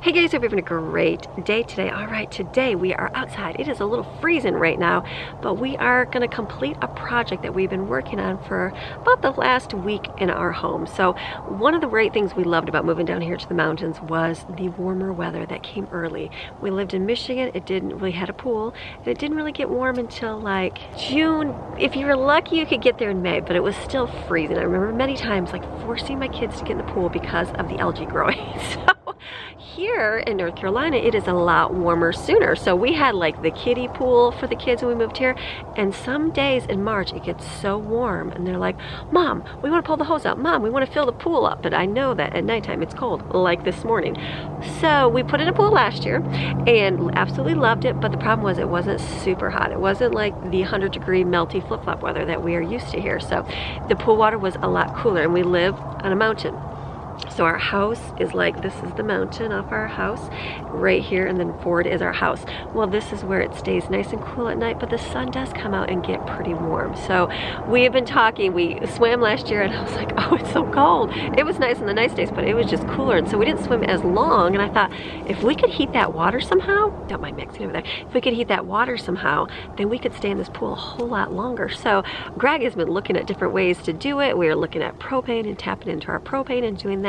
Hey guys, hope you're having a great day today. All right, today we are outside. It is a little freezing right now, but we are going to complete a project that we've been working on for about the last week in our home. So one of the great things we loved about moving down here to the mountains was the warmer weather that came early. We lived in Michigan. It didn't really had a pool, and it didn't really get warm until like June. If you were lucky, you could get there in May, but it was still freezing. I remember many times like forcing my kids to get in the pool because of the algae growing. So here in North Carolina, it is a lot warmer sooner. So we had like the kiddie pool for the kids when we moved here, and some days in March it gets so warm and they're like, Mom, we want to pull the hose out. Mom, we want to fill the pool up. But I know that at nighttime it's cold, like this morning. So we put in a pool last year and absolutely loved it, but the problem was it wasn't super hot. It wasn't like the 100-degree melty flip-flop weather that we are used to here. So the pool water was a lot cooler, and we live on a mountain. So our house is like, this is the mountain off our house right here, and then forward is our house. Well, this is where it stays nice and cool at night, but the sun does come out and get pretty warm. So we have been talking, we swam last year and I was like, oh, it's so cold. It was nice on the nice days, but it was just cooler, and so we didn't swim as long, and I thought if we could heat that water somehow, don't mind mixing over there, if we could heat that water somehow, then we could stay in this pool a whole lot longer. So Greg has been looking at different ways to do it. We are looking at propane and tapping into our propane and doing that.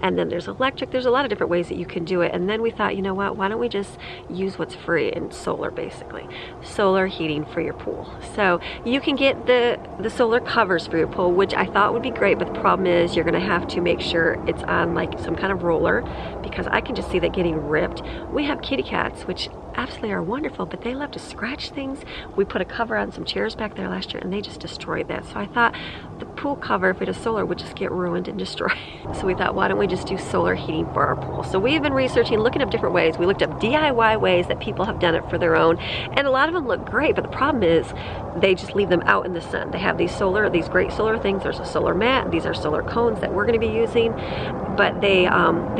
And then there's electric, there's a lot of different ways that you can do it. And then we thought, you know what, why don't we just use what's free, and solar, basically. Solar heating for your pool. So you can get the solar covers for your pool, which I thought would be great, but the problem is you're gonna have to make sure it's on like some kind of roller, because I can just see that getting ripped. We have kitty cats, which absolutely are wonderful, but they love to scratch things. We put a cover on some chairs back there last year and they just destroyed that. So I thought the pool cover, if it is solar, would just get ruined and destroyed. So we thought, why don't we just do solar heating for our pool? So we have been researching, looking up different ways. We looked up DIY ways that people have done it for their own, and a lot of them look great, but the problem is they just leave them out in the sun. They have these great solar things. There's a solar mat. These are solar cones that we're going to be using, but they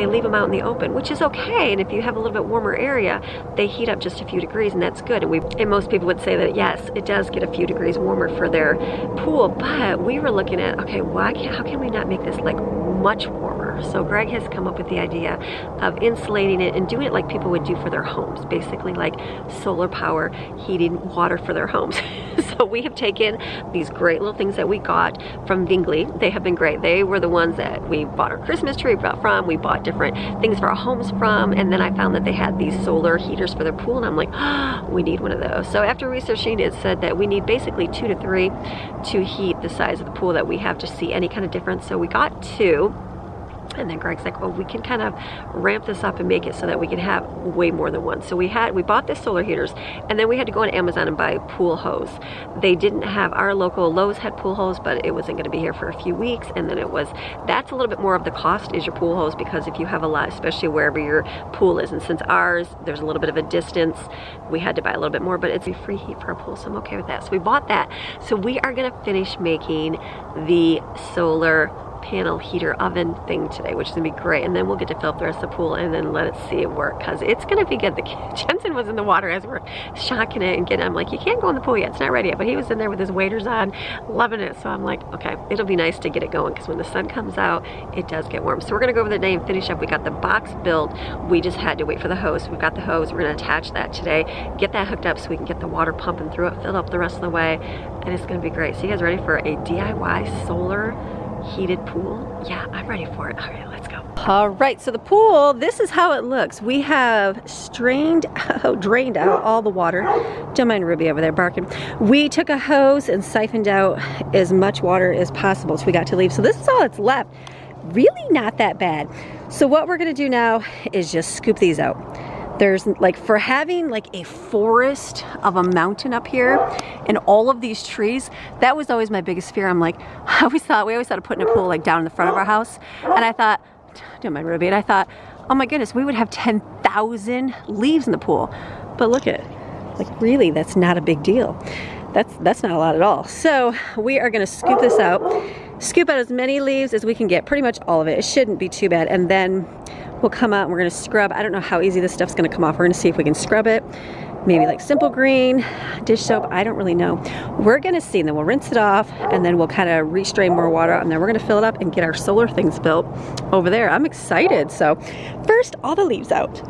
leave them out in the open, which is okay. And if you have a little bit warmer area, they heat up just a few degrees, and that's good. And most people would say that yes, it does get a few degrees warmer for their pool, but we were looking at, okay, how can we not make this like much warmer? So Greg has come up with the idea of insulating it and doing it like people would do for their homes, basically like solar power heating water for their homes. So we have taken these great little things that we got from Bingley. They have been great. They were the ones that we bought our Christmas tree from. We bought different things for our homes from, and then I found that they had these solar heaters for their pool, and I'm like, oh, we need one of those. So after researching, it said that we need basically 2 to 3 to heat the size of the pool that we have to see any kind of difference. So we got 2. And then Greg's like, well, we can kind of ramp this up and make it so that we can have way more than one. So we bought the solar heaters, and then we had to go on Amazon and buy pool hose. They didn't have, our local Lowe's had pool hose, but it wasn't going to be here for a few weeks. And then that's a little bit more of the cost is your pool hose, because if you have a lot, especially wherever your pool is, and since ours, there's a little bit of a distance, we had to buy a little bit more, but it's a free heat for our pool, so I'm okay with that. So we bought that. So we are going to finish making the solar panel heater oven thing today, which is gonna be great, and then we'll get to fill up the rest of the pool and then let it see it work, because it's gonna be good. Jensen was in the water as we're shocking it and getting, I'm like, you can't go in the pool yet, it's not ready yet, but he was in there with his waders on, loving it. So I'm like, okay, it'll be nice to get it going, because when the sun comes out, it does get warm. So we're gonna go over the day and finish up. We got the box built, we just had to wait for the hose. We've got the hose, we're gonna attach that today, get that hooked up so we can get the water pumping through it, fill up the rest of the way, and it's gonna be great. So you guys ready for a DIY solar heated pool? Yeah, I'm ready for it. All right, let's go. All right, so the pool, this is how it looks. We have drained out all the water. Don't mind Ruby over there barking. We took a hose and siphoned out as much water as possible so we got to leave. So this is all that's left. Really not that bad. So what we're gonna do now is just scoop these out. There's like, for having like a forest of a mountain up here and all of these trees, that was always my biggest fear. I'm like, we always thought of putting a pool like down in the front of our house, and I thought, don't mind Ruby, and I thought, oh my goodness, we would have 10,000 leaves in the pool. But look at it, like really, that's not a big deal. That's not a lot at all. So we are gonna scoop this out, scoop out as many leaves as we can get, pretty much all of it. It shouldn't be too bad, and then we'll come out and we're gonna scrub. I don't know how easy this stuff's gonna come off. We're gonna see if we can scrub it, maybe like Simple Green, dish soap, I don't really know. We're gonna see, and then we'll rinse it off, and then we'll kind of restrain more water, and then we're gonna fill it up and get our solar things built over there. I'm excited. So first, all the leaves out.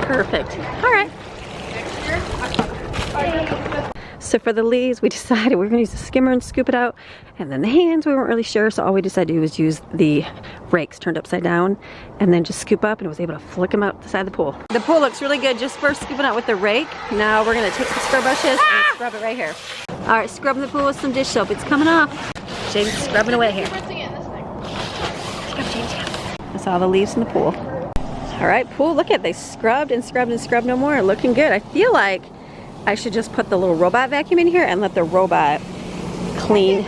Perfect. All right. So for the leaves, we decided we were going to use the skimmer and scoop it out. And then the hands, we weren't really sure. So all we decided to do was use the rakes turned upside down and then just scoop up, and was able to flick them out the side of the pool. The pool looks really good just for scooping out with the rake. Now we're going to take some scrub brushes and scrub it right here. All right, scrubbing the pool with some dish soap. It's coming off. James scrubbing away here. That's all the leaves in the pool. All right, pool, look at, they scrubbed and scrubbed and scrubbed no more. Looking good. I feel like I should just put the little robot vacuum in here and let the robot clean.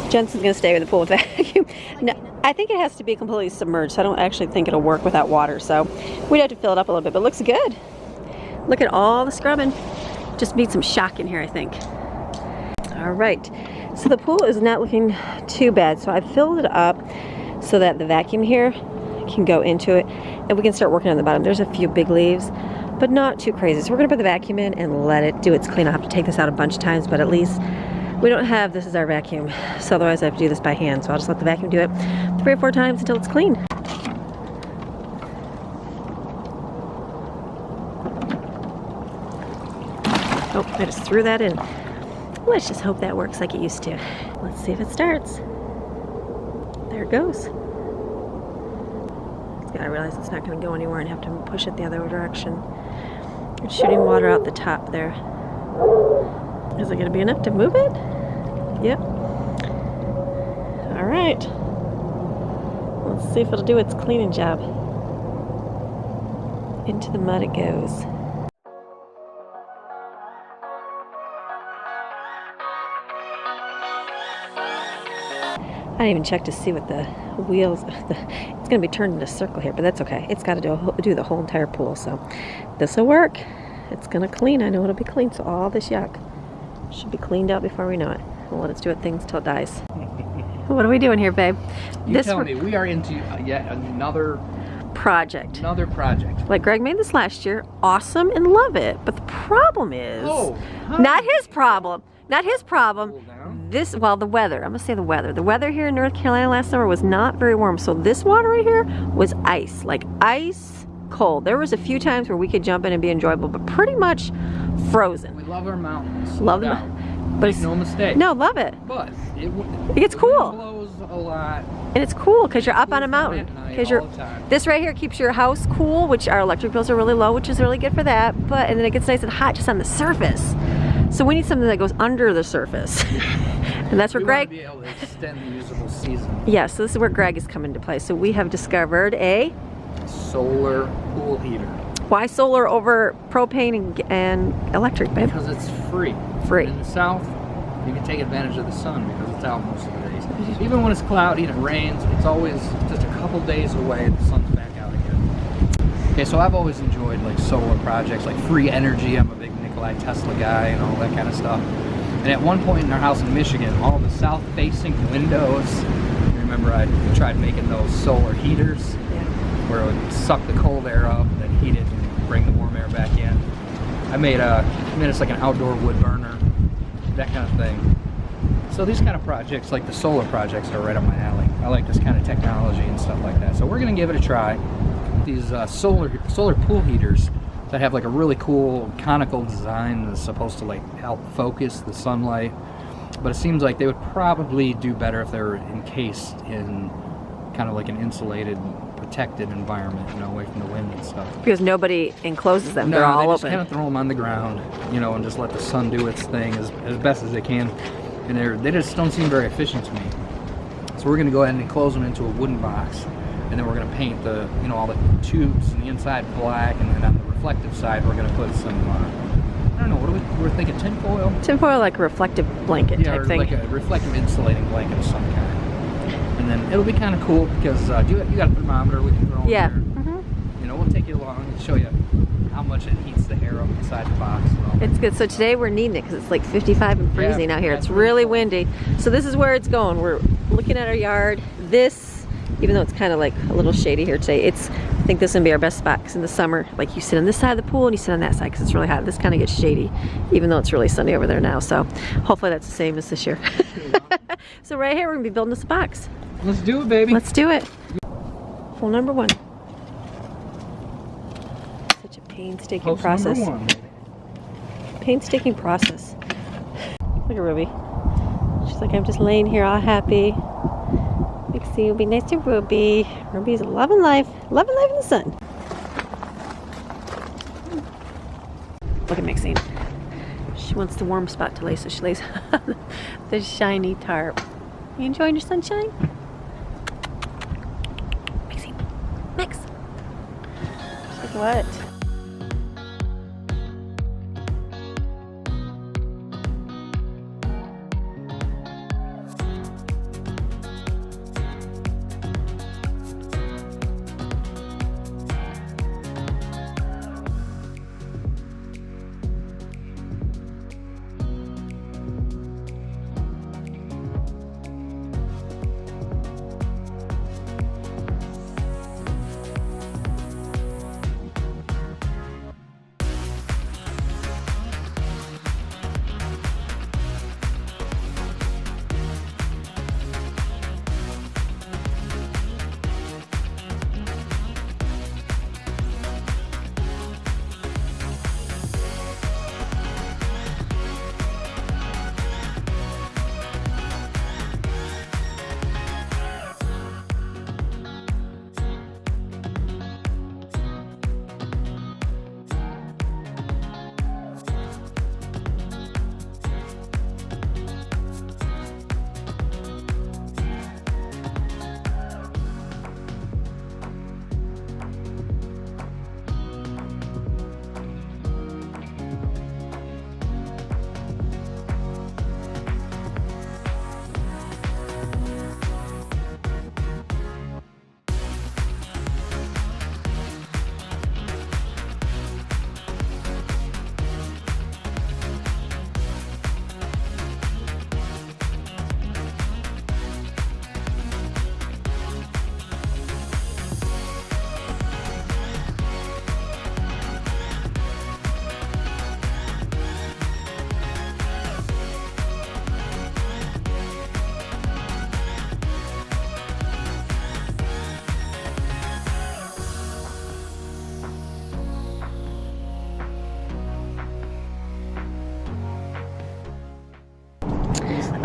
Jensen's gonna stay with the pool with the vacuum. No, I think it has to be completely submerged, so I don't actually think it'll work without water. So we'd have to fill it up a little bit, but it looks good. Look at all the scrubbing. Just needs some shock in here, I think. All right, so the pool is not looking too bad. So I filled it up so that the vacuum here can go into it, and we can start working on the bottom. There's a few big leaves, but not too crazy. So we're gonna put the vacuum in and let it do its clean. I'll have to take this out a bunch of times, but at least we don't have this as our vacuum. So otherwise I have to do this by hand. So I'll just let the vacuum do it 3 or 4 times until it's clean. Oh, I just threw that in. Let's just hope that works like it used to. Let's see if it starts. There it goes. I realize it's not going to go anywhere and have to push it the other direction. It's shooting water out the top there. Is it going to be enough to move it? Yep. All right. Let's see if it'll do its cleaning job. Into the mud it goes. I didn't even check to see what the wheels, it's going to be turned into a circle here, but that's okay. It's got to do the whole entire pool, so this will work. It's going to clean. I know it'll be clean, so all this yuck should be cleaned out before we know it. We'll let it do its things till it dies. What are we doing here, babe? You tell me. We are into yet another project. Another project. Like Greg made this last year. Awesome and love it. But the problem is, not his problem. Not his problem. This, well, the weather. I'm gonna say the weather. The weather here in North Carolina last summer was not very warm. So this water right here was ice, like ice cold. There was a few times where we could jump in and be enjoyable, but pretty much frozen. We love our mountains. Love them. But make no mistake. No, love it. But it gets cool. It blows a lot. And it's cool because you're up on a mountain. Because this right here keeps your house cool, which our electric bills are really low, which is really good for that. But and then it gets nice and hot just on the surface. So we need something that goes under the surface. And that's where Greg... We want to be able to extend the usable season. Yes, so this is where Greg is coming into play. So we have discovered a... solar pool heater. Why solar over propane and electric, babe? Because it's free. Free. In the south, you can take advantage of the sun because it's out most of the days. Even when it's cloudy and it rains, it's always just a couple days away and the sun's back out again. Okay, so I've always enjoyed like solar projects, like free energy. I'm a big Tesla guy and all that kind of stuff. And at one point in our house in Michigan, all the south-facing windows, remember I tried making those solar heaters where it would suck the cold air up and then heat it and bring the warm air back in. I made it's like an outdoor wood burner, that kind of thing. So these kind of projects, like the solar projects, are right up my alley. I like this kind of technology and stuff like that. So we're gonna give it a try. These solar pool heaters that have like a really cool conical design that's supposed to like help focus the sunlight, but it seems like they would probably do better if they were encased in kind of like an insulated, protected environment, you know, away from the wind and stuff. Because nobody encloses them. No, they're all they just open. kind of throw them on the ground, you know, and just let the sun do its thing as best as they can. And they just don't seem very efficient to me. So we're going to go ahead and enclose them into a wooden box. And then we're going to paint the, you know, all the tubes and the inside black, and then on the reflective side we're going to put some, I don't know, what we're thinking, tinfoil? Tinfoil, like a reflective blanket type thing. Like a reflective insulating blanket of some kind. And And then it'll be kind of cool because you got a thermometer we can throw in Yeah. there. You know, we'll take you along and show you how much it heats the hair up inside the box. It's good. So today we're needing it because it's like 55 and freezing out here. It's really windy. So this is where it's going. We're looking at our yard. This, even though it's kind of like a little shady here today, I think this is gonna be our best spot because in the summer, like you sit on this side of the pool and you sit on that side because it's really hot. This kind of gets shady, even though it's really sunny over there now. So hopefully that's the same as this year. So right here, we're gonna be building this box. Let's do it, baby. Let's do it. Hole number 1. Such a painstaking process. Number 1, baby. Painstaking process. Look at Ruby. She's like, I'm just laying here all happy. Mixie will be nice to Ruby. Ruby's loving life in the sun. Look at Mixie. She wants the warm spot to lay, so she lays on the shiny tarp. You enjoying your sunshine? Mixie, Mix. She's like, what?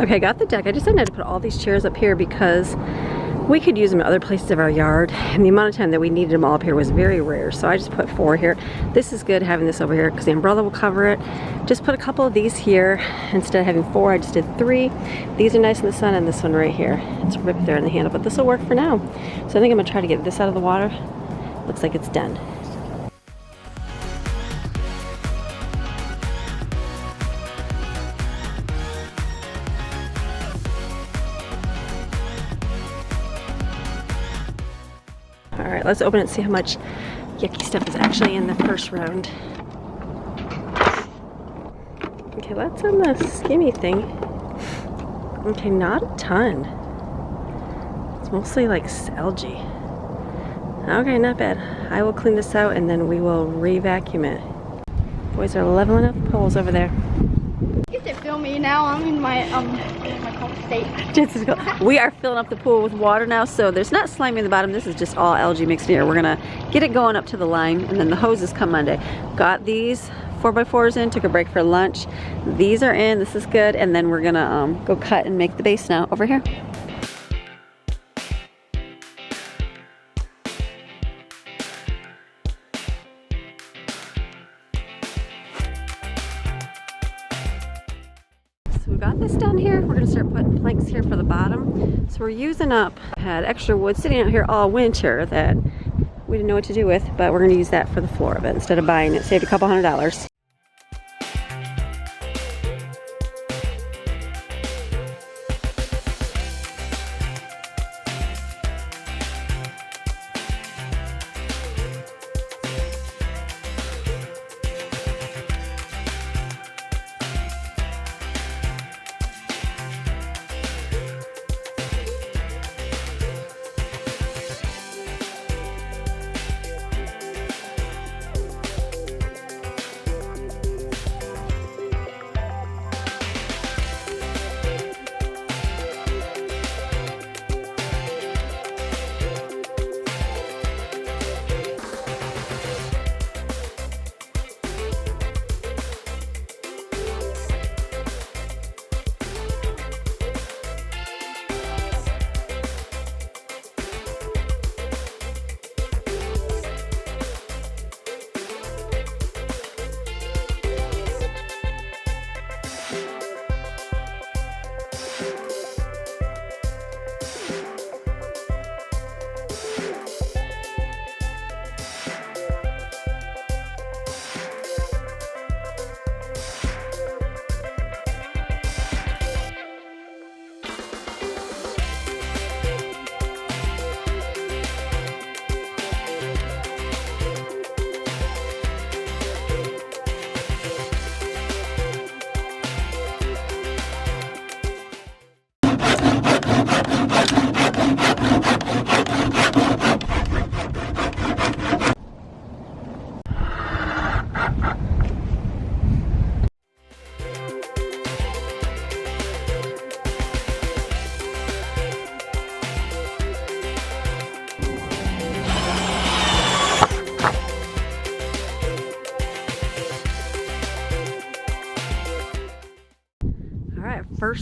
Okay, got the deck. I decided to put all these chairs up here because we could use them in other places of our yard, and the amount of time that we needed them all up here was very rare, so I just put 4 here. This is good having this over here because the umbrella will cover it. Just put a couple of these here. Instead of having 4, I just did 3. These are nice in the sun, and this one right here, it's ripped there in the handle, but this will work for now. So I think I'm gonna try to get this out of the water. Looks like it's done. Alright, let's open it and see how much yucky stuff is actually in the first round. Okay, that's on the skimmy thing. Okay, not a ton. It's mostly like algae. Okay, not bad. I will clean this out and then we will re-vacuum it. Boys are leveling up the poles over there. You can film me now. I'm in my home state. We are filling up the pool with water now, so there's not slime in the bottom. This is just all algae mixed in here. We're gonna get it going up to the line, and then the hoses come Monday. Got these 4x4s in, took a break for lunch. These are in, this is good, and then we're gonna go cut and make the base now over here. So we got this done here. We're gonna start putting planks here for the bottom. So we're using up, had extra wood sitting out here all winter that we didn't know what to do with, but we're gonna use that for the floor of it instead of buying it. Saved a couple $100.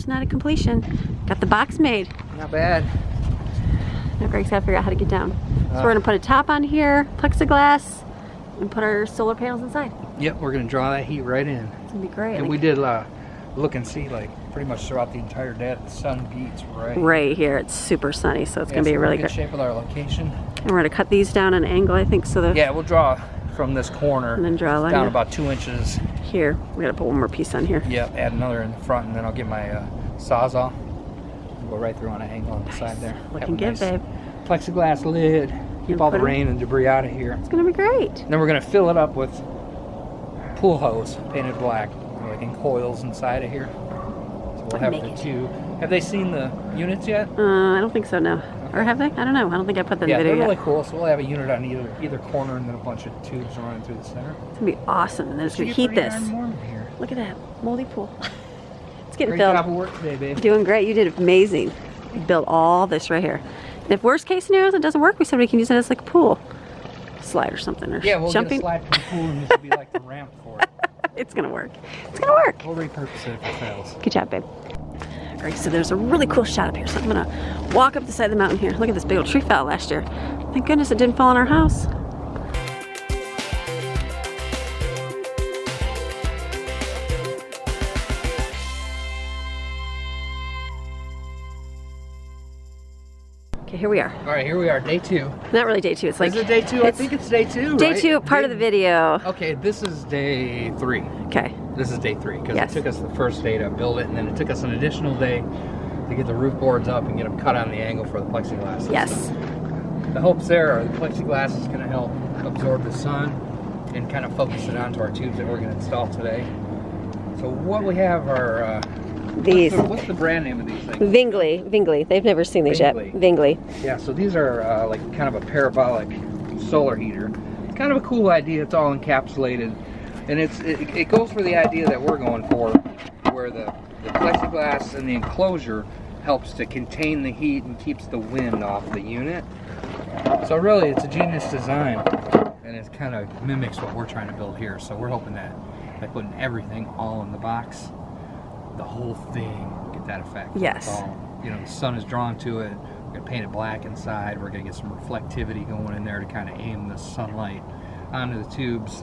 not a completion. Got the box made. Not bad. Now Greg's got to figure out how to get down. So we're gonna put a top on here, plexiglass, and put our solar panels inside. Yep, we're gonna draw that heat right in. It's gonna be great. And we did look and see like pretty much throughout the entire day. The sun beats right here. It's super sunny, so it's gonna be really good shape with our location. And we're gonna cut these down at an angle, I think, so yeah, we'll draw from this corner and then draw a line down about 2 inches. Here, we gotta put one more piece on here. Yep, add another in the front, and then I'll get my Sawzall. Go right through on an angle on the side there. Looking good, babe. Plexiglass lid. Keep all the rain and debris out of here. It's gonna be great. Then we're gonna fill it up with pool hose painted black, like in coils inside of here. So we'll have the two. Have they seen the units yet? I don't think so, no. Okay. Or have they? I don't know. I don't think I put them in the video they're really yet. cool. So we'll have a unit on either corner and then a bunch of tubes running through the center. It's gonna be awesome. And then it's gonna heat this. Look at that moldy pool. It's getting Great filled. job of work today, babe. Doing great. You did amazing. You built all this right here. And if worst case scenarios it doesn't work, we said we can use it as like a pool slide or something, or we'll jumping. Get a slide from the pool, and this will be like the ramp for it. It's gonna work. It's gonna work. We'll repurpose it if it fails. Good job, babe. All right, so there's a really cool shot up here. So I'm gonna walk up the side of the mountain here. Look at this big old tree fell last year. Thank goodness it didn't fall on our house. Okay, here we are. All right, here we are, day 2. Not really day 2. It's like. Is it day 2? I think it's day 2. Day right? 2, part of the video. Okay, this is day 3. Okay. This is day 3 because Yes. it took us the first day to build it, and then it took us an additional day to get the roof boards up and get them cut on the angle for the plexiglass. Yes. So the hopes there are the plexiglass is going to help absorb the sun and kind of focus it onto our tubes that we're going to install today. So what we have are These. What's the brand name of these things? Vingley. They've never seen these Vingley. yet. Vingley. Yeah, so these are like kind of a parabolic solar heater. It's kind of a cool idea. It's all encapsulated, and it goes for the idea that we're going for, where the plexiglass and the enclosure helps to contain the heat and keeps the wind off the unit. So really, it's a genius design, and it kind of mimics what we're trying to build here. So we're hoping that by putting everything all in the box, the whole thing get that effect. Yes. It's all, you know, the sun is drawn to it. We're gonna paint it black inside. We're gonna get some reflectivity going in there to kind of aim the sunlight onto the tubes.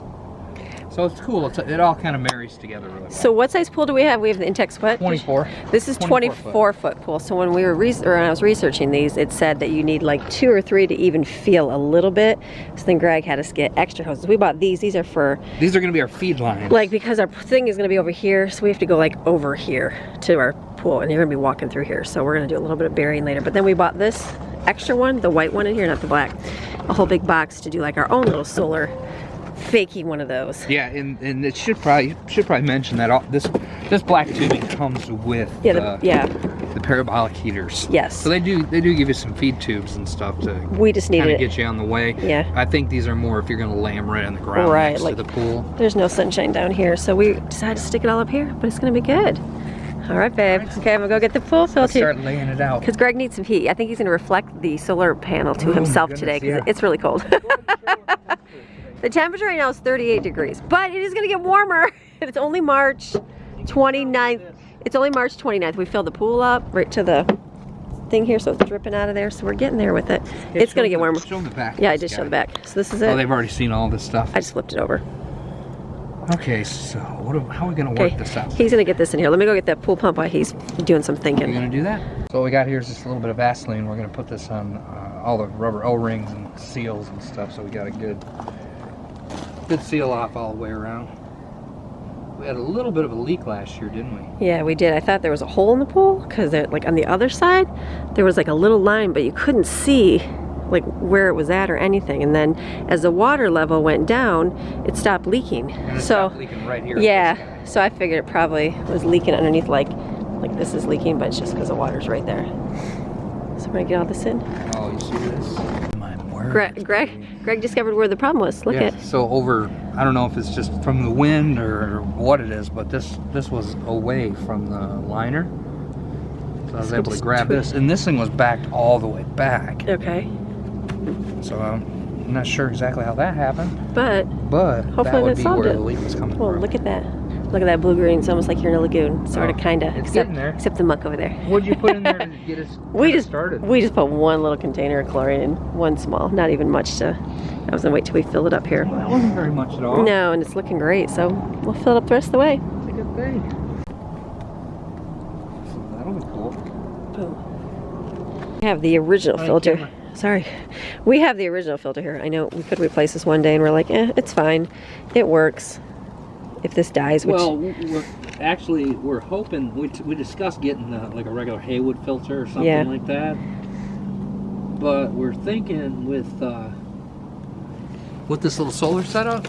So it's cool. It all kind of marries together really well. So what size pool do we have? We have the Intex what? 24. This is 24 foot pool. So when I was researching these, it said that you need like 2 or 3 to even feel a little bit. So then Greg had us get extra hoses. We bought these. These are for. These are going to be our feed lines. Like because our thing is going to be over here, so we have to go like over here to our pool, and you're going to be walking through here. So we're going to do a little bit of burying later. But then we bought this extra one, the white one in here, not the black, a whole big box to do like our own little solar. Fakey one of those. Yeah, and it should probably mention that this black tubing comes with the parabolic heaters. Yes. So they do give you some feed tubes and stuff to we just need to get you on the way. Yeah. I think these are more if you're going to lay them right on the ground next to the pool. There's no sunshine down here, so we decided to stick it all up here, but it's going to be good. All right, babe. All right. Okay, I'm gonna go get the pool filter. Let's start laying it out. Because Greg needs some heat. I think he's gonna reflect the solar panel to himself today because it's really cold. The temperature right now is 38 degrees, but it is gonna get warmer. It's only March 29th. It's only March 29th. We filled the pool up right to the thing here, so it's dripping out of there. So we're getting there with it. It's gonna get warmer. Show the back. Yeah, I did show the back. So this is it. Oh, they've already seen all this stuff. I just flipped it over. Okay, so how are we gonna work this out? He's gonna get this in here. Let me go get that pool pump while he's doing some thinking. Are you gonna do that? So what we got here is just a little bit of Vaseline. We're gonna put this on all the rubber O-rings and seals and stuff, so we got a good seal off all the way around. We had a little bit of a leak last year, didn't we? Yeah, we did. I thought there was a hole in the pool because like on the other side there was like a little line, but you couldn't see like where it was at or anything. And then as the water level went down, it stopped leaking. And it stopped leaking right here. Yeah, so I figured it probably was leaking underneath, like this is leaking, but it's just because the water's right there. So we're gonna get all this in. Oh, you see this? My word. Greg discovered where the problem was. Look at. So over, I don't know if it's just from the wind or what it is, but this was away from the liner. So I was able to grab this, and this thing was backed all the way back. Okay. So I'm not sure exactly how that happened, but that would be where the leak was coming well, from. look at that. Look at that blue-green. It's almost like you're in a lagoon, sort of, kind of. It's getting there. Except the muck over there. What'd you put in there to get us started? We just put one little container of chlorine in, one small, not even much to. I was gonna wait till we fill it up here. Well, that wasn't very much at all. No, and it's looking great, so we'll fill it up the rest of the way. That's a good thing. So that'll be cool. Boom. We have the original filter. Camera. Sorry. We have the original filter here. I know we could replace this one day and we're like, it's fine. It works. If this dies, which... Well, we're hoping, we discussed getting like a regular Haywood filter or something like that. But we're thinking with this little solar setup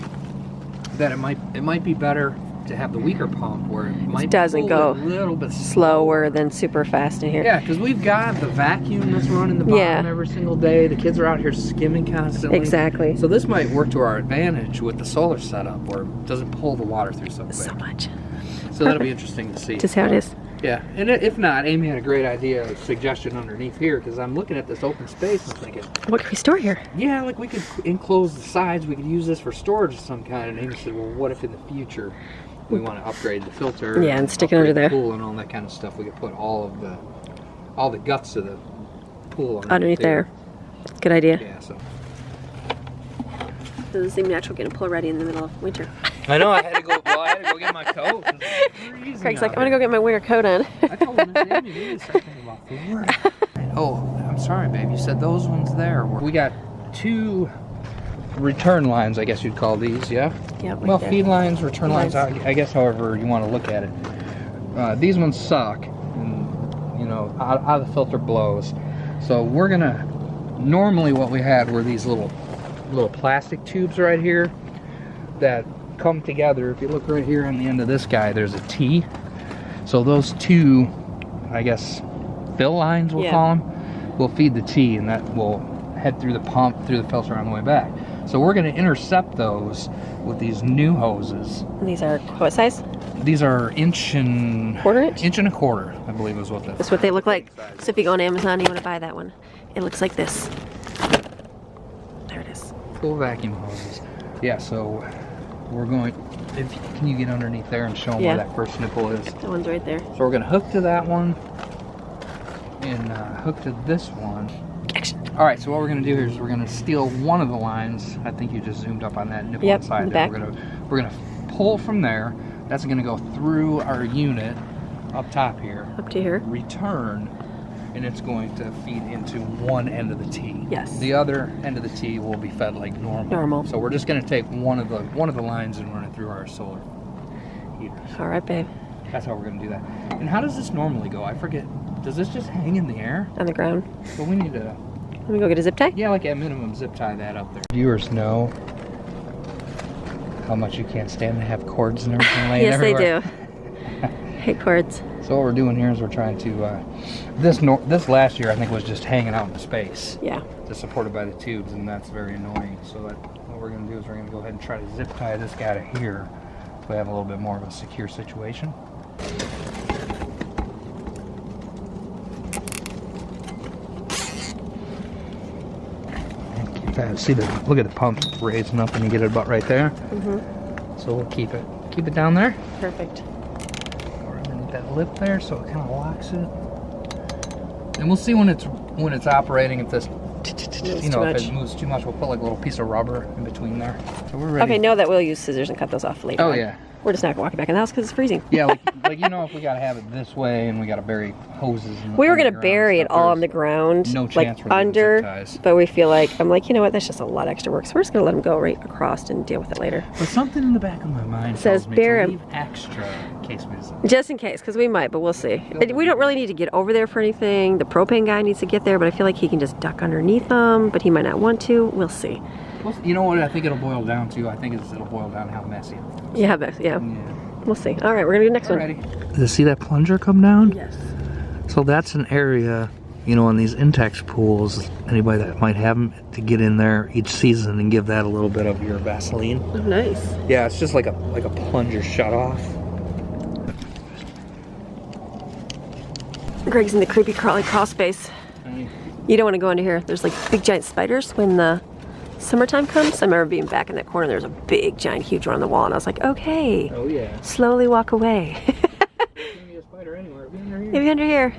that it might be better to have the weaker pump where it doesn't go a little bit slower than super fast in here. Yeah, because we've got the vacuum that's running the bottom every single day. The kids are out here skimming constantly. Exactly. So this might work to our advantage with the solar setup where it doesn't pull the water through so quick. So much. So that'll be interesting to see. Just how it is. Yeah, and if not, Amy had a great idea, suggestion underneath here, because I'm looking at this open space and thinking, what can we store here? Yeah, like we could enclose the sides, we could use this for storage of some kind. And Amy said, well, what if in the future we want to upgrade the filter? Yeah, and stick it under there. The pool and all that kind of stuff. We could put all the guts of the pool underneath there. Good idea. Yeah, so. Doesn't seem natural getting pull ready in the middle of winter. I know, I had to go get my coat. Craig's like, I'm gonna go get my winter coat on. I told him, Amy, we need something about food. Oh, I'm sorry, babe. You said those ones there. We got 2 return lines, I guess you'd call these, yeah? Yeah. Well, feed lines, return lines, I guess however you want to look at it. These ones suck, and, you know, how the filter blows. So we're gonna, normally what we had were these little plastic tubes right here that come together. If you look right here on the end of this guy, there's a T. So those 2, I guess, fill lines we'll call them, will feed the T, and that will head through the pump, through the filter on the way back. So we're going to intercept those with these new hoses. And these are what size? These are inch and a quarter, I believe is what that's what they look like. So if you go on Amazon, you want to buy that one, it looks like this. There it is. Full vacuum hoses. Yeah, so we're going, can you get underneath there and show them where that first nipple is? That one's right there. So we're going to hook to that one and hook to this one. Action. All right, so what we're going to do here is we're going to steal one of the lines. I think you just zoomed up on that nipple inside there. We're going to pull from there. That's going to go through our unit up top here. Up to here. Return, and it's going to feed into one end of the T. Yes. The other end of the T will be fed like normal. So we're just going to take one of the lines and run it through our solar heaters. All right, babe. That's how we're going to do that. And how does this normally go? I forget. Does this just hang in the air? On the ground. Well, we need to... Let me go get a zip tie? Yeah, like at minimum zip tie that up there. Viewers know how much you can't stand to have cords and everything laying everywhere. Yes, they do. Hate cords. So what we're doing here is we're trying to, this last year I think was just hanging out in space. Yeah. Just supported by the tubes, and that's very annoying. So what we're going to do is we're going to go ahead and try to zip tie this guy to here so we have a little bit more of a secure situation. See look at the pump raising up and you get it about right there. So we'll keep it down there. Perfect. Or underneath that lip there, so it kind of locks it. And we'll see when it's operating. If this, if it moves too much, we'll put like a little piece of rubber in between there. So we're ready. Okay, know that we'll use scissors and cut those off later. Oh on. yeah. We're just not gonna walk it back in the house because it's freezing. Yeah, like if we gotta have it this way and we gotta bury hoses. We were gonna bury it all on the ground, no chance like under, but we feel like I'm like, you know what? That's just a lot of extra work. So we're just gonna let them go right across and deal with it later. But something in the back of my mind says tells me bury to leave extra in case we decide. Just in case, because we might, but we'll see. We don't really need to get over there for anything. The propane guy needs to get there, but I feel like he can just duck underneath them, but he might not want to. We'll see. You know what I think it'll boil down to? I think it'll boil down to how messy it is. Yeah. We'll see. All right, we're gonna do the next one. Ready? Does you see that plunger come down? Yes. So that's an area, you know, in these Intex pools, anybody that might have them, to get in there each season and give that a little bit of your Vaseline. Oh, nice. Yeah, it's just like a plunger shut off. Greg's in the creepy crawly crawl space. You don't want to go into here. There's like big giant spiders when the summertime comes, I remember being back in that corner, there's a big, giant, huge one on the wall, and I was like, okay. Oh yeah. Slowly walk away. There's gonna be a spider anywhere. Maybe under here.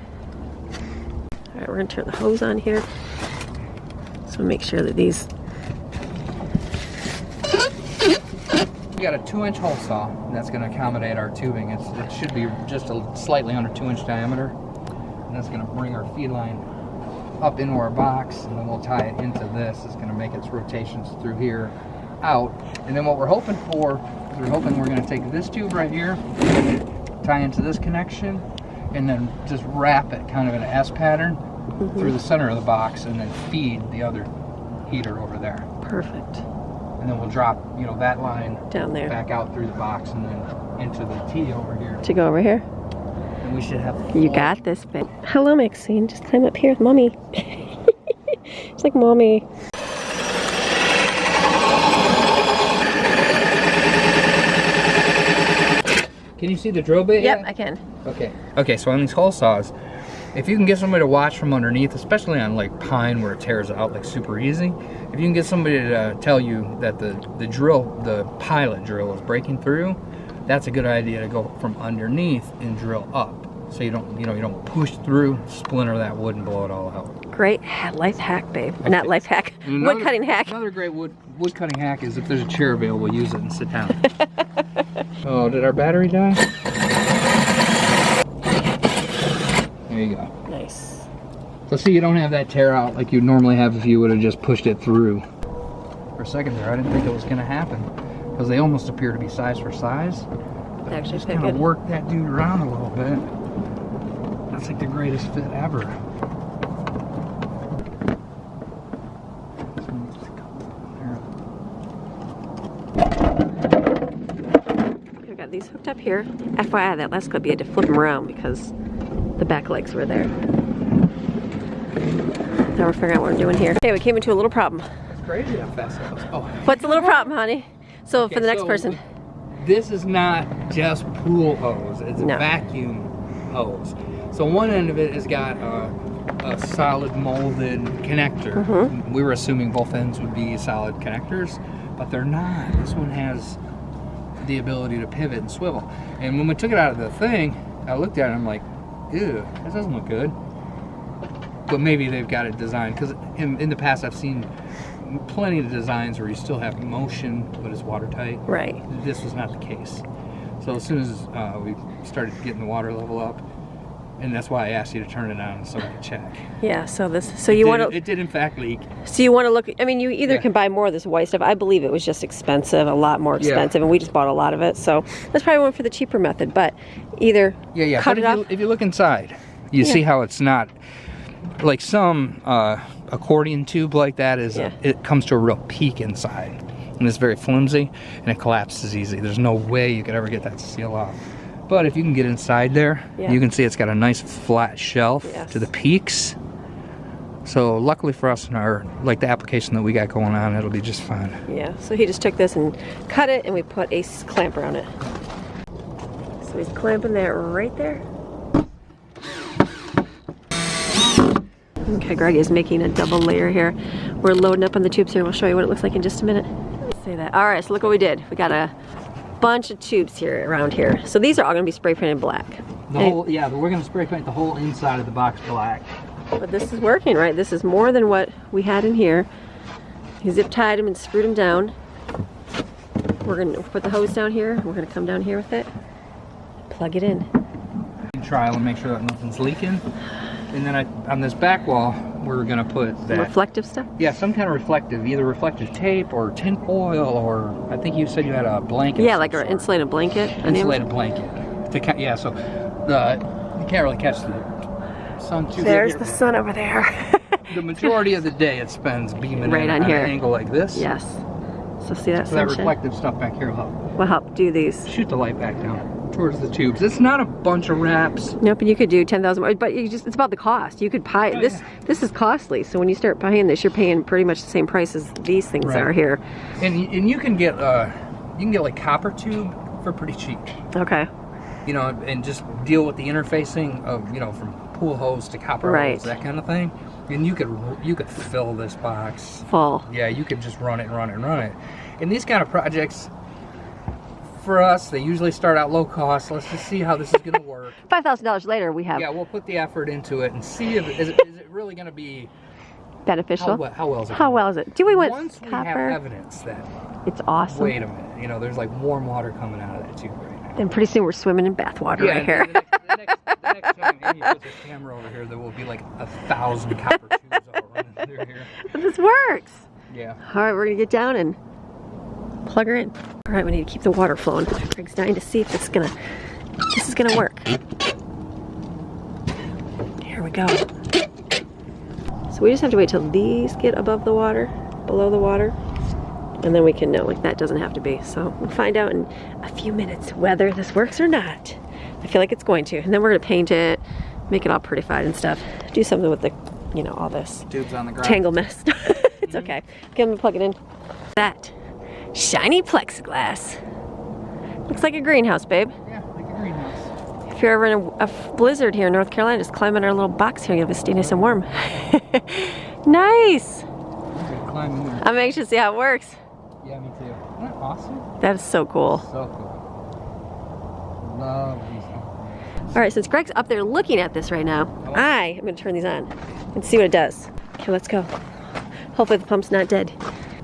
All right, we're gonna turn the hose on here. So make sure that these. We got a 2-inch hole saw, and that's gonna accommodate our tubing. It should be just a slightly under 2-inch diameter, and that's gonna bring our feed line up into our box, and then we'll tie it into this. It's gonna make its rotations through here, out, and then what we're hoping for is we're gonna take this tube right here, tie into this connection, and then just wrap it kind of in an S pattern through the center of the box, and then feed the other heater over there. Perfect. And then we'll drop, you know, that line Down there. back out through the box and then into the T over here. To go over here? And we should have. You got this, babe. Hello, Maxine. Just climb up here with mommy. It's like mommy. Can you see the drill bit Yep, yet? I can. Okay. Okay, so on these hole saws, if you can get somebody to watch from underneath, especially on like pine where it tears out like super easy, if you can get somebody to tell you that the pilot drill is breaking through, that's a good idea to go from underneath and drill up. So you don't push through, splinter that wood and blow it all out. Great life hack, babe. Okay. Not life hack. Wood cutting hack. Another great wood cutting hack is if there's a chair available, use it and sit down. Oh, did our battery die? There you go. Nice. So see, you don't have that tear out like you'd normally have if you would have just pushed it through. For a second there, I didn't think it was going to happen because they almost appear to be size for size. But Actually, just kind of work that dude around a little bit. That's like the greatest fit ever. I've got these hooked up here. FYI, that last clip you had to flip them around because the back legs were there. Now we're figuring out what we're doing here. Okay, we came into a little problem. It's crazy how fast that goes. Oh. What's the little problem, honey? So okay, for the next person. This is not just pool hose, it's a vacuum hose. So one end of it has got a solid molded connector. We were assuming both ends would be solid connectors, but they're not. This one has the ability to pivot and swivel. And when we took it out of the thing, I looked at it and I'm like, ew, that doesn't look good. But maybe they've got it designed, because in the past I've seen plenty of designs where you still have motion, but it's watertight. Right. This was not the case. So as soon as we started getting the water level up, and that's why I asked you to turn it on so we could check. Yeah, so you want to... It did in fact leak. So you want to look... I mean, you either can buy more of this white stuff. I believe it was just expensive, a lot more expensive, and we just bought a lot of it. So that's probably one for the cheaper method, but either cut it off... If you look inside, you see how it's not... Like some accordion tube like that is, it comes to a real peak inside. And it's very flimsy, and it collapses easy. There's no way you could ever get that to seal off. But if you can get inside there, you can see it's got a nice flat shelf to the peaks. So luckily for us in our, like the application that we got going on, it'll be just fine. Yeah, so he just took this and cut it, and we put a clamp around it. So he's clamping that right there. Okay, Greg is making a double layer here. We're loading up on the tubes here. We'll show you what it looks like in just a minute. Let's say that. All right, so look what we did. We got a bunch of tubes here around here. So these are all going to be spray painted black. The whole, we're going to spray paint the whole inside of the box black. But this is working, right? This is more than what we had in here. He zip tied them and screwed them down. We're going to put the hose down here. We're going to come down here with it. Plug it in. Trial and make sure that nothing's leaking. And then on this back wall, we're going to put that... Reflective stuff? Yeah, some kind of reflective, either reflective tape or tin foil, or I think you said you had a blanket. Yeah, like an insulated blanket. Insulated blanket. Yeah, so you can't really catch the sun too. There's the sun over there. The majority of the day it spends beaming right on here. An angle like this. Yes. So see that sunshine? So that reflective stuff back here will help. Will help do these. Shoot the light back down towards the tubes. It's not a bunch of wraps. Nope, and you could do 10,000 more, but it's about the cost. You could buy this is costly. So when you start buying this, you're paying pretty much the same price as these things are here. And you can get like copper tube for pretty cheap. Okay. You know, and just deal with the interfacing of, you know, from pool hose to copper hose, that kind of thing. And you could fill this box full. Yeah, you could just run it and run it and run it. And these kind of projects, for us, they usually start out low cost. Let's just see how this is going to work. $5,000 later, we have. Yeah, we'll put the effort into it and see if is it really going to be beneficial. How well is it? How well is it? Do we want once we copper? have evidence that It's awesome. wait a minute, you know, there's like warm water coming out of that tube right now. Then pretty soon we're swimming in bath water right here. The next time Amy puts a camera over here, there will be like 1,000 copper tubes all running through here. But this works. Yeah. All right, we're gonna get down and plug her in. All right, we need to keep the water flowing. Greg's dying to see if this is gonna work. Here we go. So we just have to wait till these get above the water, below the water, and then we can know, like, that doesn't have to be. So we'll find out in a few minutes whether this works or not. I feel like it's going to. And then we're gonna paint it, make it all prettified and stuff. Do something with the, you know, all this Tubes on the ground. tangle mess. It's okay. Okay, I'm gonna plug it in. That shiny plexiglass. Looks like a greenhouse, babe. Yeah, like a greenhouse. If you're ever in a blizzard here in North Carolina, just climb in our little box here. You'll be stay nice and warm. Nice. Climb in there. I'm anxious to see how it works. Yeah, me too. Isn't that awesome? That is so cool. So cool. Love these. All right, since Greg's up there looking at this right now, I am gonna turn these on and see what it does. Okay, let's go. Hopefully the pump's not dead.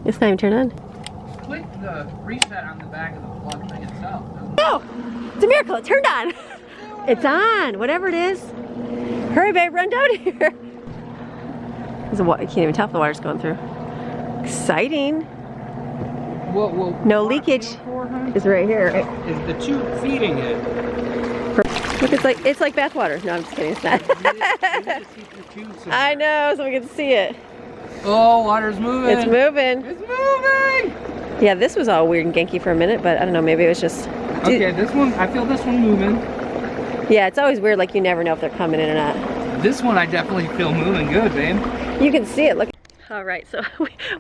It's not even turned on. Click the reset on the back of the plug thing itself. No! It's a miracle, it turned on! It's on, whatever it is. Hurry, babe, run down here. You can't even tell if the water's going through. Exciting. Well, No leakage is right here. Is the tube feeding it? Look, it's like bath water. No, I'm just kidding, it's not. I know, so we can see it. Oh, water's moving. It's moving. It's moving. Yeah, this was all weird and ganky for a minute, but I don't know, maybe it was just... Okay, this one, I feel this one moving. Yeah, it's always weird, like you never know if they're coming in or not. This one I definitely feel moving good, babe. You can see it, look. All right, so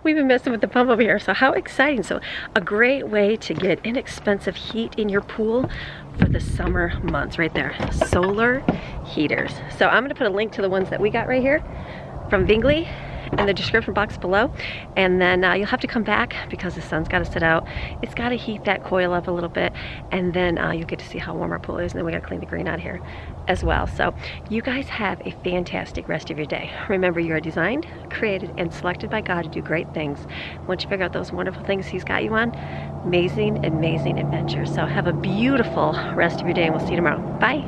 we've been messing with the pump over here, so how exciting. So a great way to get inexpensive heat in your pool for the summer months right there. Solar heaters. So I'm gonna put a link to the ones that we got right here from Bingley in the description box below, and then you'll have to come back because the sun's got to sit out. It's got to heat that coil up a little bit, and then you'll get to see how warm our pool is, and then we got to clean the green out here as well. So you guys have a fantastic rest of your day. Remember, you are designed, created, and selected by God to do great things. Once you figure out those wonderful things He's got you on, amazing adventures. So have a beautiful rest of your day, and we'll see you tomorrow. Bye.